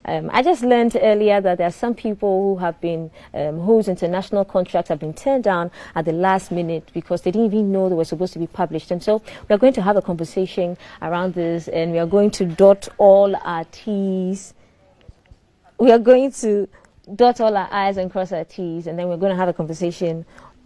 I just learned earlier that there are some people who have been, whose international contracts have been turned down at the last minute because they didn't even know they were supposed to be published. And so we're going to have a conversation around this, and we are going to dot all our T's. We are going to dot all our I's and cross our T's, and then we're going to have a conversation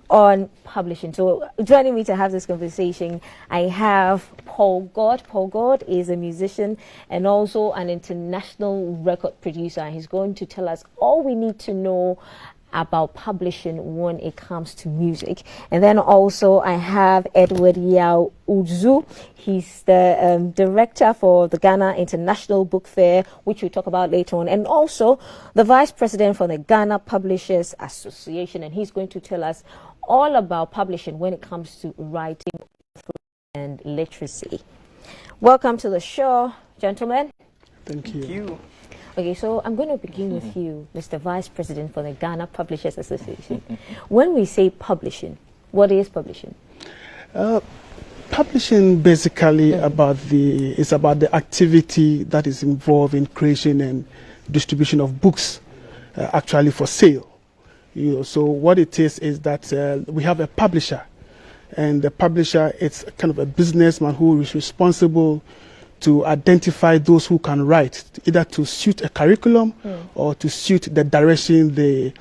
on publishing. So joining me to have this conversation, I have Paul God. Paul God is a musician and also an international record producer. He's going to tell us all we need to know about publishing when it comes to music. And then also I have Edward Yao Udzu. He's the director for the Ghana International Book Fair, which we'll talk about later on, and also the vice president for the Ghana Publishers Association. And he's going to tell us all about publishing when it comes to writing and literacy. Welcome to the show, gentlemen. Thank you. Thank you. Okay, so I'm going to begin with you, Mr. Vice President for the Ghana Publishers Association. When we say publishing, what is publishing? Publishing basically is about the activity that is involved in creation and distribution of books, actually for sale. So what it is that we have a publisher, and the publisher is kind of a businessman who is responsible to identify those who can write, either to suit a curriculum or to suit the direction the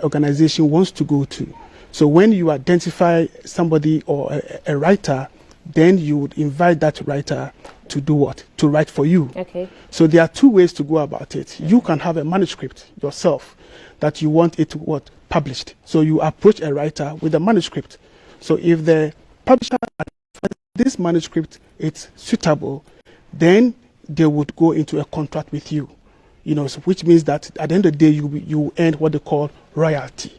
organization wants to go to. So when you identify somebody or a writer, then you would invite that writer to do what? To write for you. Okay. So there are two ways to go about it. You can have a manuscript yourself that you want it published. So you approach a writer with a manuscript. So if the publisher identifies this manuscript is suitable, then they would go into a contract with you. So which means that at the end of the day you earn what they call royalty.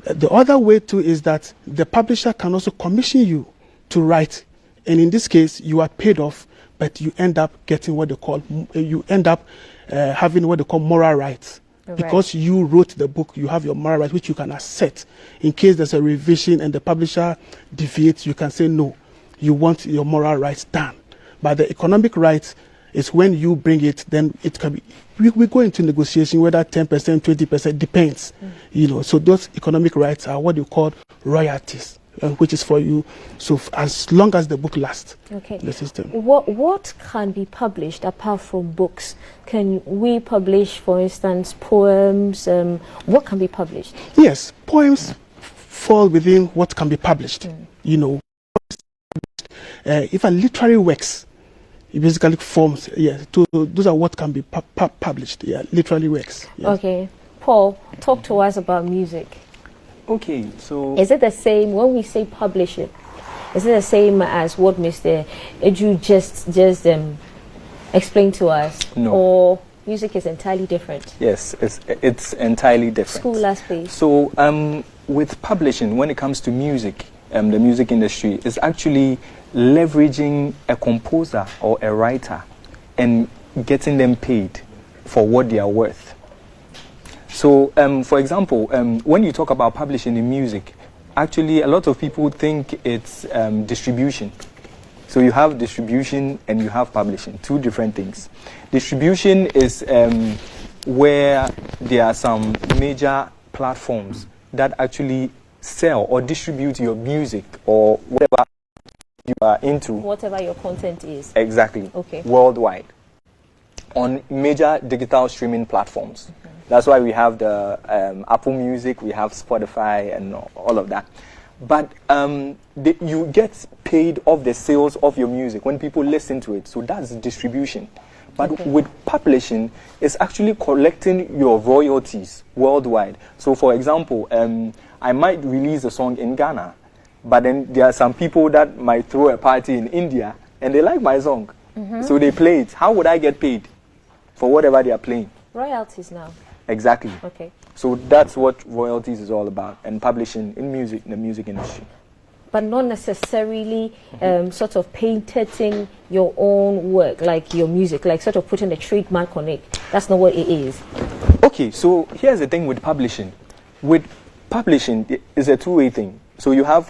The other way too is that the publisher can also commission you to write, and in this case you are paid off, but you end up getting what they call having what they call moral rights. Right. Because you wrote the book, you have your moral rights, which you can assert. In case there's a revision and the publisher deviates, you can say no, you want your moral rights done. But the economic rights is when you bring it, then it can be, we go into negotiation, whether 10%, 20%, depends. So those economic rights are what you call royalties, which is for you, so as long as the book lasts. Okay. The system. What can be published apart from books? Can we publish, for instance, poems? What can be published? Yes, poems fall within what can be published. If a literary works, it basically forms, those are what can be published, literary works. Yes. Okay. Paul, talk to us about music. Okay, so... Is it the same, when we say publish it, is it the same as what Mr. Udzu just explained to us? No. Or music is entirely different? Yes, it's entirely different. School us, please. So with publishing, when it comes to music, the music industry is actually leveraging a composer or a writer and getting them paid for what they are worth. So, for example, when you talk about publishing in music, actually a lot of people think it's distribution. So you have distribution and you have publishing, two different things. Distribution is where there are some major platforms that actually sell or distribute your music or whatever you are into. Whatever your content is. Exactly. Okay. Worldwide. On major digital streaming platforms. That's why we have the Apple Music, we have Spotify and all of that. But you get paid off the sales of your music when people listen to it. So that's distribution. But with publishing, it's actually collecting your royalties worldwide. So for example, I might release a song in Ghana, but then there are some people that might throw a party in India and they like my song. So they play it. How would I get paid for whatever they are playing? Royalties now. Exactly. Okay. So that's what royalties is all about, and publishing in music, in the music industry. But not necessarily sort of patenting your own work, like your music, like sort of putting a trademark on it. That's not what it is. Okay, so here's the thing with publishing. With publishing, it's a two-way thing. So you have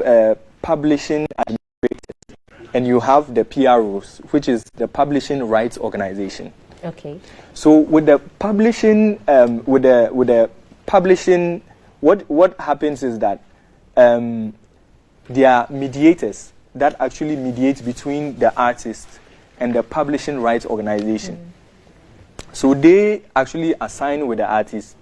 publishing administrators, and you have the PROs, which is the Publishing Rights Organization. Okay. So with the publishing, with the publishing, what happens is that there are mediators that actually mediate between the artist and the publishing rights organization. So they actually assign with the artist,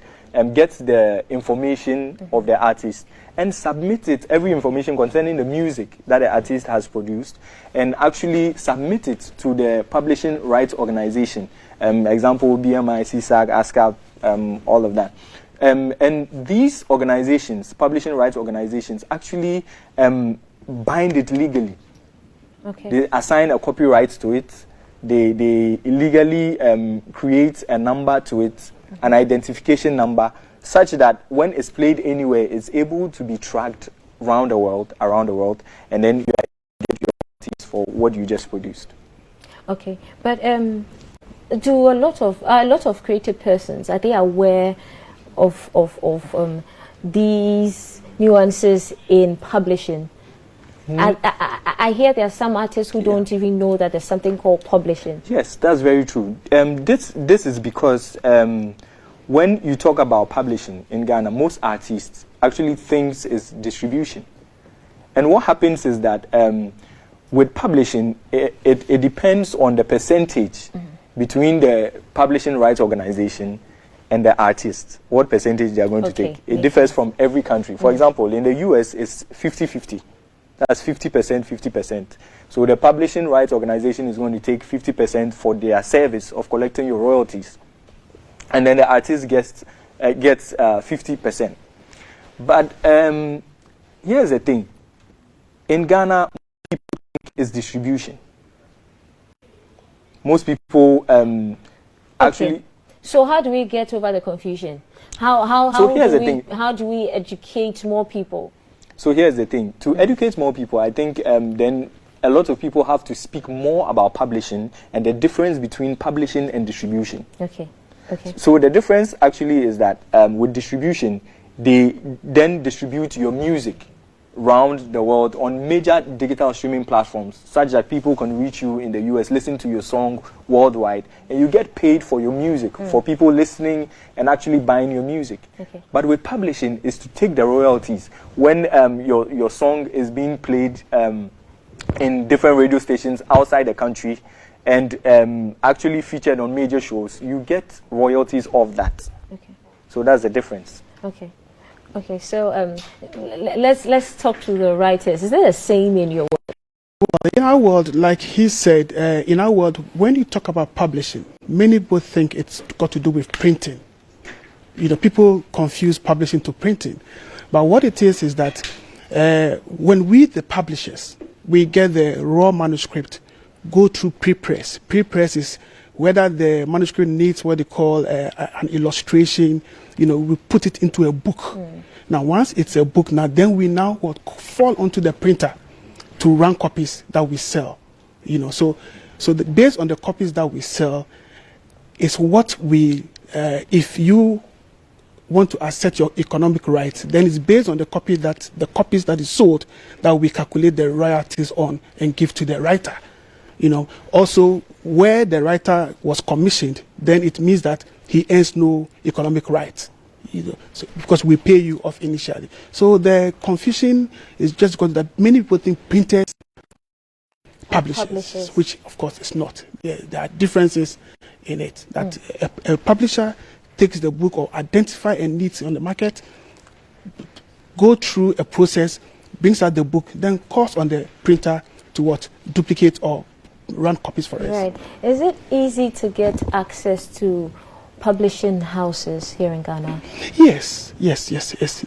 get the information of the artist and submit it, every information concerning the music that the artist has produced, and actually submit it to the publishing rights organization. Example, BMI, CSAG, ASCAP, all of that. And these organizations, publishing rights organizations, actually bind it legally. Okay. They assign a copyright to it. They illegally create a number to it, an identification number, such that when it's played anywhere, it's able to be tracked around the world, and then you get your royalties for what you just produced. Okay, but do a lot of creative persons, are they aware of these nuances in publishing? I hear there are some artists who don't even know that there's something called publishing. Yes, that's very true. This is because when you talk about publishing in Ghana, most artists actually think is distribution. And what happens is that with publishing, it depends on the percentage between the publishing rights organization and the artist, what percentage they are going to take. It differs from every country. For example, in the US, it's 50-50. That's 50%, 50%. So the publishing rights organization is going to take 50% for their service of collecting your royalties. And then the artist gets 50%. But here's the thing. In Ghana, people think it's distribution. Most people actually... So how do we get over the confusion? How do we educate more people? So here's the thing. To educate more people, I think then a lot of people have to speak more about publishing and the difference between publishing and distribution. Okay. So the difference actually is that with distribution, they then distribute your music around the world on major digital streaming platforms, such that people can reach you in the US, listen to your song worldwide, and you get paid for your music, for people listening and actually buying your music. Okay. But with publishing is to take the royalties when your song is being played in different radio stations outside the country and actually featured on major shows. You get royalties of that. Okay. So that's the difference. Okay, so let's talk to the writers. Is there a saying in your world? Well, in our world, like he said, in our world, when you talk about publishing, many people think it's got to do with printing. People confuse publishing to printing. But what it is that when we, the publishers, we get the raw manuscript, go through pre-press. Pre-press is whether the manuscript needs what they call an illustration, we put it into a book. Now, once it's a book, then we fall onto the printer to run copies that we sell. So based on the copies that we sell, is what we, if you want to assert your economic rights, then it's based on the copies that is sold that we calculate the royalties on and give to the writer. Also where the writer was commissioned, then it means that he earns no economic rights, because we pay you off initially. So the confusion is just because that many people think printers, publishers, which of course is not. There are differences in it. That a publisher takes the book or identify a need on the market, go through a process, brings out the book, then calls on the printer to duplicate or run copies for us. Right. Is it easy to get access to publishing houses here in Ghana? Yes.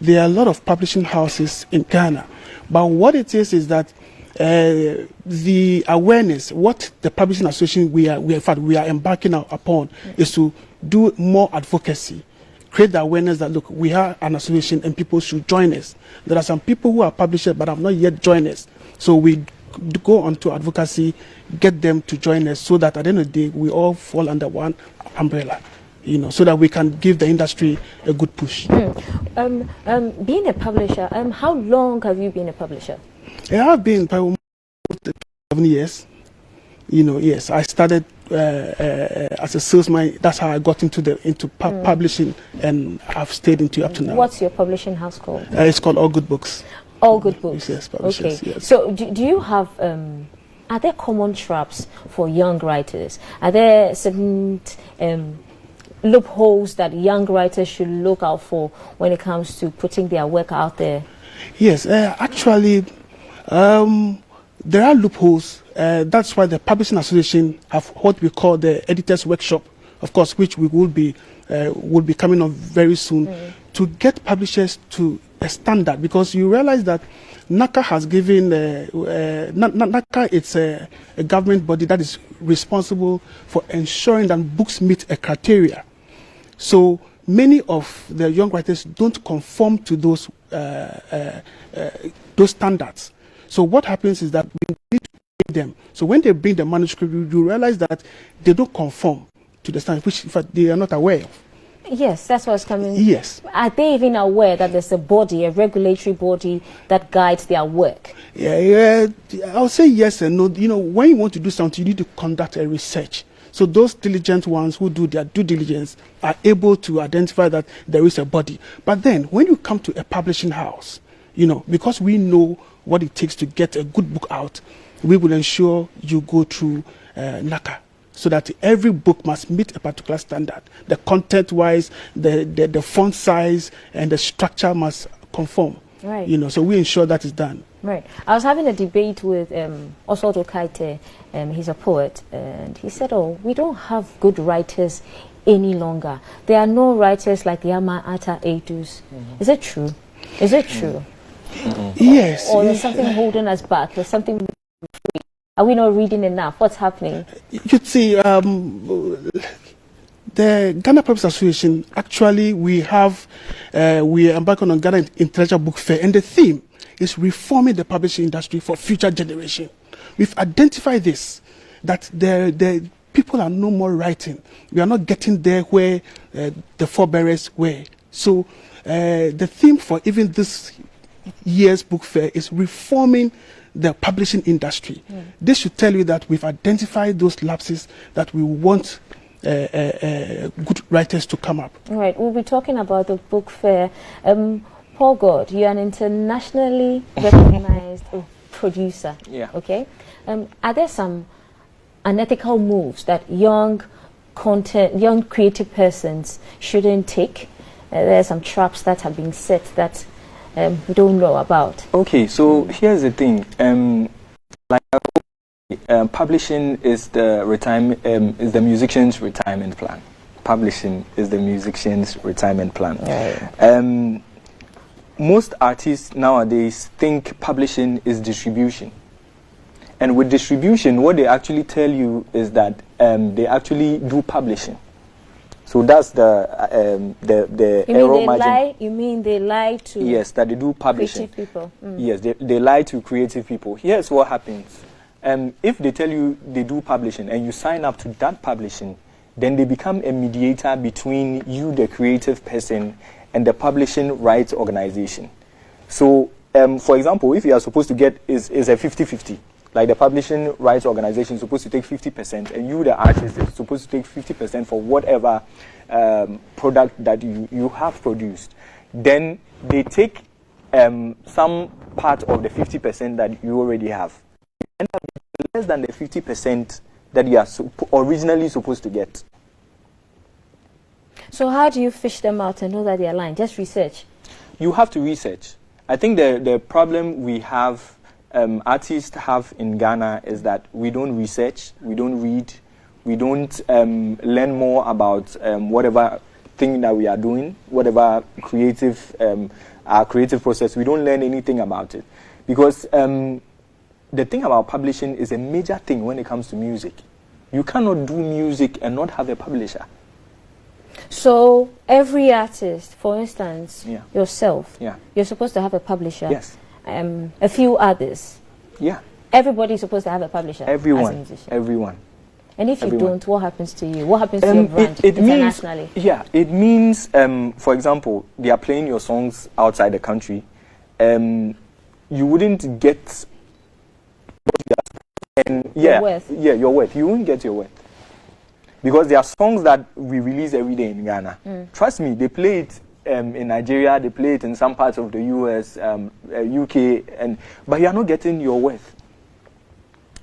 There are a lot of publishing houses in Ghana. But what it is that the awareness, what the Publishing Association we are embarking upon is to do more advocacy, create the awareness that, look, we are an association and people should join us. There are some people who are publishers but have not yet joined us. So we go on to advocacy, get them to join us so that at the end of the day, we all fall under one umbrella, so that we can give the industry a good push. Being a publisher, how long have you been a publisher? I have been for 7 years. Yes, I started as a salesman. That's how I got into publishing, and I've stayed into up to now. What's your publishing house called? It's called All Good Books. All Good Books. Yes, publishers. Okay. Yes. So do you have? Are there common traps for young writers? Are there certain loopholes that young writers should look out for when it comes to putting their work out there? Yes, actually, there are loopholes. That's why the Publishing Association have what we call the Editors Workshop, of course, which we will be coming on very soon, to get publishers to a standard, because you realize that NACA has given NACA, it's a government body that is responsible for ensuring that books meet a criteria. So many of the young writers don't conform to those standards. So what happens is that we need to bring them. So when they bring the manuscript, you realize that they don't conform to the standard, which in fact they are not aware of. Yes, that's what's coming. Yes. Are they even aware that there's a body, a regulatory body that guides their work? Yeah, I'll say yes and no. When you want to do something, you need to conduct a research. So those diligent ones who do their due diligence are able to identify that there is a body. But then when you come to a publishing house, because we know what it takes to get a good book out, we will ensure you go through NACA, so that every book must meet a particular standard. The content-wise, the font size, and the structure must conform. Right. So we ensure that is done. Right. I was having a debate with Oswald Okaite. He's a poet, and he said, we don't have good writers any longer. There are no writers like Yama Ata Eidus. Is it true? Is it true? Yes. Or there's something holding us back? There's something... Are we not reading enough? What's happening? You see, the Ghana Publishers Association, actually, we are embarking on Ghana Intellectual Book Fair, and the theme is reforming the publishing industry for future generation. We've identified this, that the people are no more writing. We are not getting there where the forebearers were. So the theme for even this year's book fair is reforming the publishing industry. This should tell you that we've identified those lapses that we want good writers to come up. All right, we'll be talking about the book fair. Paul God, you're an internationally recognized producer. Yeah. Okay. Are there some unethical moves that young creative persons shouldn't take? There are some traps that have been set that we don't know about. Okay, so here's the thing. Publishing is the musician's retirement plan. Publishing is the musician's retirement plan. Right. Most artists nowadays think publishing is distribution. And with distribution, what they actually tell you is that they actually do publishing. So that's the error margin. You mean they lie to? Yes, that they do publishing. Creative people. Yes, they lie to creative people. Here's what happens. If they tell you they do publishing and you sign up to that publishing, then they become a mediator between you, the creative person, and the publishing rights organization. So, for example, if you are supposed to get is a 50-50, like the publishing rights organization is supposed to take 50%, and you, the artist, is supposed to take 50% for whatever product that you have produced, then they take some part of the 50% that you already have. You end up with less than the 50% that you are originally supposed to get. So how do you fish them out and know that they are lying? Just research. You have to research. I think the problem we have, artists have in Ghana, is that we don't research, we don't read, we don't learn more about whatever thing that we are doing, whatever creative, our creative process. We don't learn anything about it. Because the thing about publishing is a major thing when it comes to music. You cannot do music and not have a publisher. So every artist, for instance, yourself, Yeah. you're supposed to have a publisher. Yes. A few others. Yeah. Everybody's supposed to have a publisher. Everyone. As a musician. Everyone. And if you Everyone. don't, what happens to you? What happens to your brand internationally? It means, for example, they are playing your songs outside the country. You wouldn't get what you are supposed to And your worth. Yeah, your worth. You won't get your worth. Because there are songs that we release every day in Ghana. Trust me, they play it in Nigeria, they play it in some parts of the US, UK, but you are not getting your worth.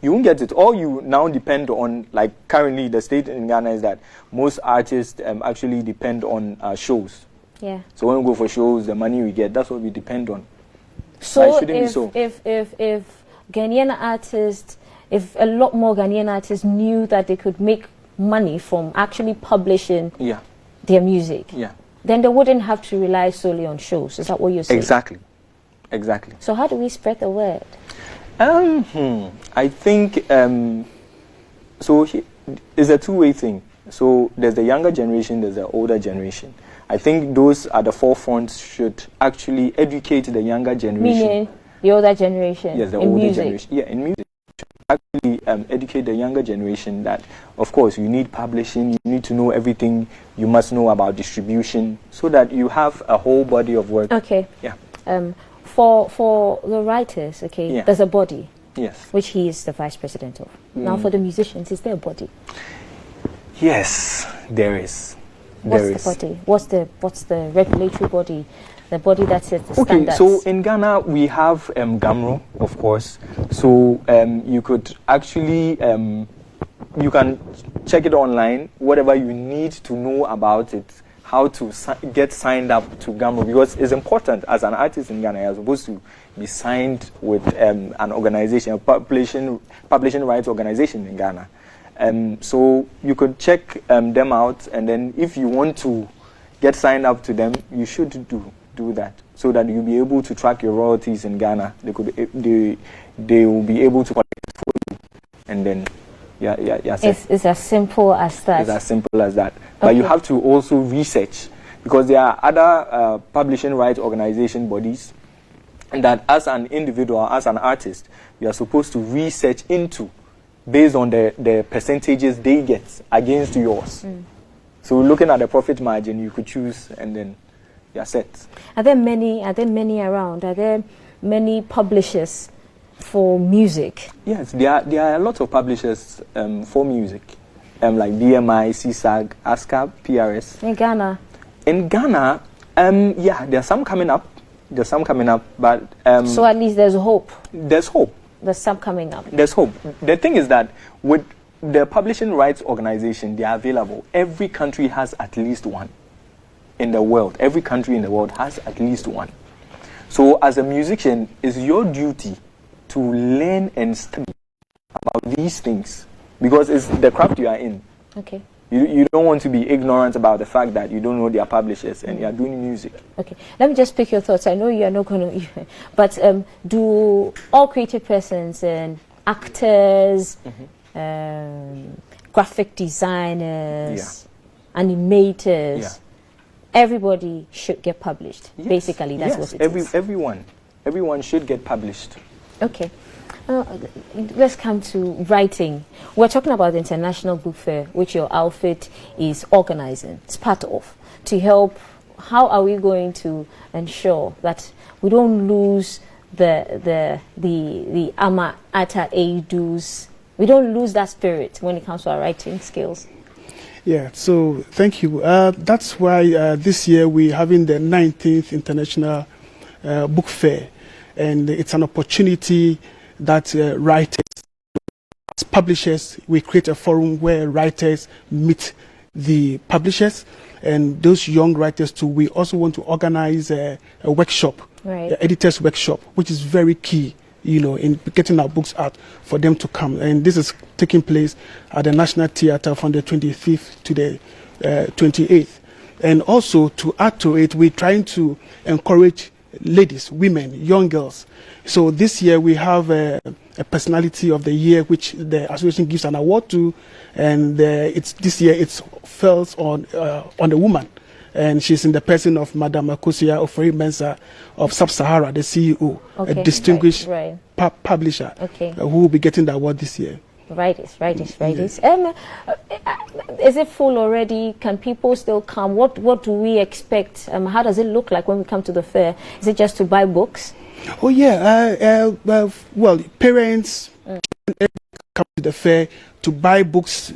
You won't get it. All you now depend on, like currently the state in Ghana is that most artists actually depend on shows. Yeah. So when we go for shows, the money we get, that's what we depend on. So if Ghanaian artists, if a lot more Ghanaian artists knew that they could make money from actually publishing their music, then they wouldn't have to rely solely on shows. Is that what you're saying? Exactly. Exactly. So how do we spread the word? I think so. It's a two-way thing. So there's the younger generation, there's the older generation. I think those are the forefronts should actually educate the younger generation. Meaning the older generation. Yes, the in older music. generation. Yeah, in music. Actually educate the younger generation that, of course, you need publishing, you need to know everything you must know about distribution, so that you have a whole body of work. Okay. Yeah. For the writers, okay, there's a body. Yes. Which he is the vice president of. Now for the musicians, is there a body? Yes, there is. What's the body? What's the regulatory body? The body that sets the standards. So in Ghana we have GAMRO, of course. So you could actually you can check it online. Whatever you need to know about it, how to get signed up to GAMRO, because it's important as an artist in Ghana. You're supposed to be signed with an organization, a publishing rights organization in Ghana. So you could check them out, and then if you want to get signed up to them, you should do that, so that you'll be able to track your royalties in Ghana. They will be able to collect it for you, and then it's as simple as that. It's as simple as that. Okay. But you have to also research, because there are other publishing rights organization bodies that, as an individual, as an artist, you are supposed to research into, based on the percentages they get against yours. So looking at the profit margin, you could choose, and then you're set. Are there many around? Are there many publishers for music? Yes, there are a lot of publishers for music, like BMI, CSAG, ASCAP, PRS. In Ghana? In Ghana, there's some coming up. But so at least there's hope. There's hope. There's some coming up. There's hope. The thing is that with the publishing rights organization, they are available. Every country has at least one in the world. Every country in the world has at least one. So as a musician, it's your duty to learn and study about these things, because it's the craft you are in. Okay. You don't want to be ignorant about the fact that you don't know their publishers and you are doing music. Okay. Let me just pick your thoughts. I know you are not going to, but do all creative persons and actors, graphic designers, animators, everybody should get published? Yes. Basically, that's what it is. Everyone should get published. Okay. Let's come to writing. We're talking about the International Book Fair, which your outfit is organizing. It's part of, to help. How are we going to ensure that we don't lose the ama ata eidus? We don't lose that spirit when it comes to our writing skills. Yeah, so thank you. That's why this year we're having the 19th International Book Fair, and it's an opportunity that writers, as publishers, we create a forum where writers meet the publishers, and those young writers too. We also want to organize a workshop, the editors workshop, which is very key, in getting our books out for them to come. And this is taking place at the National Theatre from the 25th to the 28th. And also, to add to it, we're trying to encourage ladies, women, young girls. So this year we have a personality of the year, which the association gives an award to, and this year it falls on a woman, and she's in the person of Madame Akosia Ofori-Mensah of Sub-Sahara, the CEO, a distinguished publisher, who will be getting the award this year. Right. Is it full already? Can people still come? What do we expect? How does it look like when we come to the fair? Is it just to buy books? Oh yeah. Well, parents come to the fair to buy books,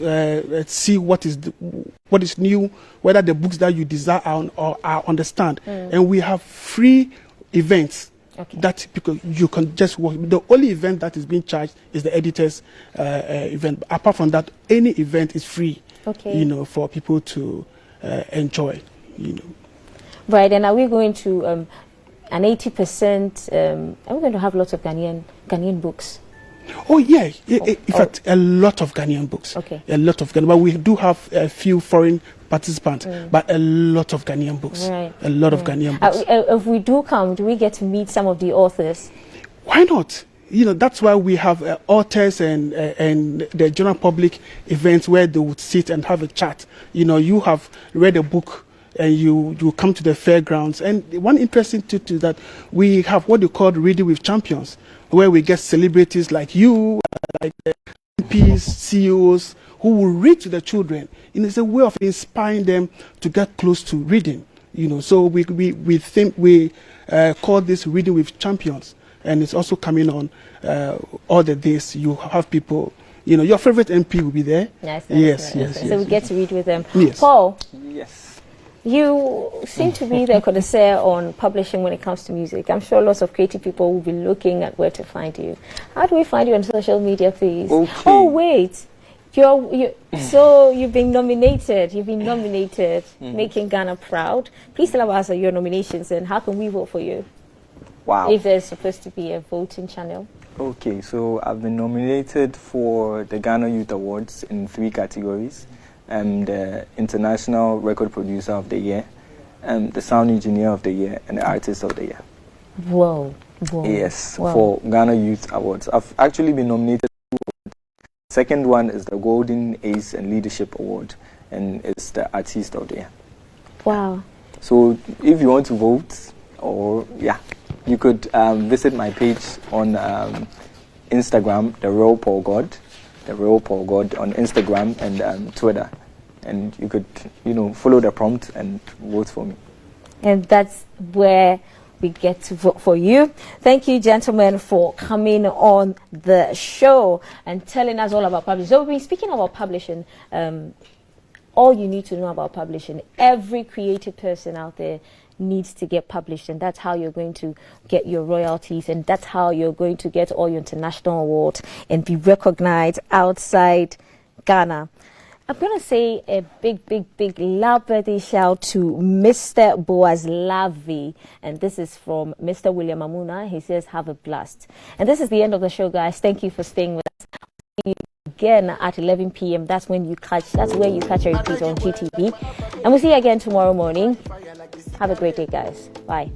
see what is new, whether the books that you desire are understand. And we have free events. Okay. That because you can just work. The only event that is being charged is the editors' event. Apart from that, any event is free. Okay. You know, for people to enjoy. You know. Right, and are we going to an 80%? Are we going to have lots of Ghanaian books? Oh yeah, in fact, a lot of Ghanaian books. Okay. A lot of Ghanaian, but we do have a few foreign participants, but a lot of Ghanaian books. Right. A lot of Ghanaian books. If we do come, do we get to meet some of the authors? Why not? You know, that's why we have authors and the general public events where they would sit and have a chat. You know, you have read a book and you come to the fairgrounds. And one interesting thing is that we have what you call Reading with Champions, where we get celebrities like you, like the MPs, CEOs, who will read to the children. And it's a way of inspiring them to get close to reading. You know, so we think we call this Reading with Champions. And it's also coming on all the days. You have people, you know, your favorite MP will be there. Yes. So we get to read with them. Yes. Paul. Yes. You seem to be the connoisseur on publishing when it comes to music. I'm sure lots of creative people will be looking at where to find you. How do we find you on social media, please? Okay. Oh, wait. So you've been nominated. Making Ghana proud. Please tell us your nominations and how can we vote for you? Wow. If there's supposed to be a voting channel. Okay, so I've been nominated for the Ghana Youth Awards in 3 categories. The International Record Producer of the Year, the Sound Engineer of the Year, and the Artist of the Year. Whoa. Yes, wow. For Ghana Youth Awards. I've actually been nominated. Second one is the Golden Ace and Leadership Award, and it's the Artist of the Year. Wow. So if you want to vote, you could visit my page on Instagram, The Real Paul God on Instagram and Twitter. And you could, follow the prompt and vote for me. And that's where we get to vote for you. Thank you, gentlemen, for coming on the show and telling us all about publishing. So we've been speaking about publishing. All you need to know about publishing. Every creative person out there needs to get published, and that's how you're going to get your royalties, and that's how you're going to get all your international awards and be recognized outside Ghana. I'm going to say a big loud birthday shout to Mr. Boaz Lavi, and this is from Mr. William Amuna. He says, have a blast. And this is the end of the show, guys. Thank you for staying with us. See you again at 11 p.m. That's where you catch a repeat on GTV. And we'll see you again tomorrow morning. Have a great day, guys. Bye.